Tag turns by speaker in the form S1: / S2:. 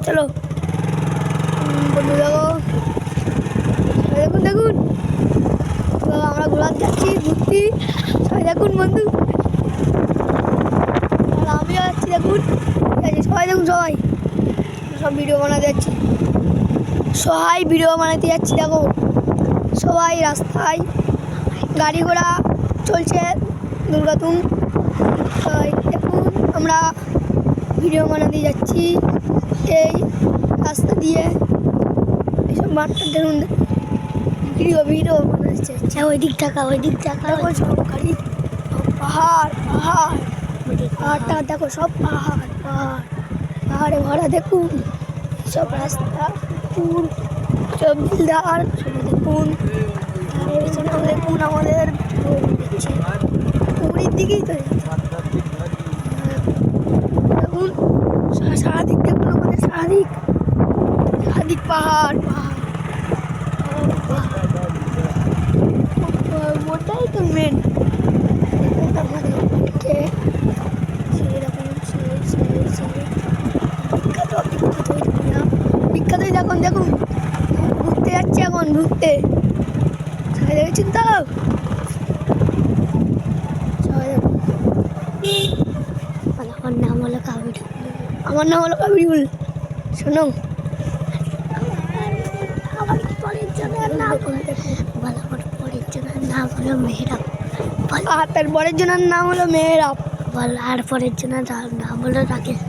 S1: চলো বন্ধু, দেখো দেখুন তো আমরা ঘোরাতে যাচ্ছি ঘুরতে, সবাই দেখুন বন্ধু, আর আমিও যাচ্ছি দেখুন। ঠিক আছে সবাই দেখুন, সব ভিডিও বানাতে যাচ্ছি, দেখো সবাই রাস্তায় গাড়ি ঘোড়া চলছে দুর্গাতুন। সবাই দেখুন আমরা ভিডিও বানাতে যাচ্ছি এই রাস্তা দিয়ে, এইসব মাঠটা দেখুন ভিডিও বানাচ্ছে। ওই দিক টাকা দেখো সব গাড়ি, পাহাড়টা দেখো, সব পাহাড়ে ভরা দেখুন, সব রাস্তা পুকুর সব বিলদার, দেখুন দেখুন আমাদের পুকুরের দিকেই তো দেখুন, সারাদিক দেখুন আমাদের সারাদিক পাহাড় ওটাই তো মেন আমাদের বিখ্যাতই দেখুন ঘুরতে যাচ্ছি এখন ঘুরতে, সবাই দেখেছেন তো সবাই দেখুন। আমার নাম হলো কাবিরুল, শোনো আমার পরের জনের নাম হলো মেহরাব, আর তার পরের জনের নাম হলো মেহরাব, আর পরের জনের নাম হলো রাকেশ।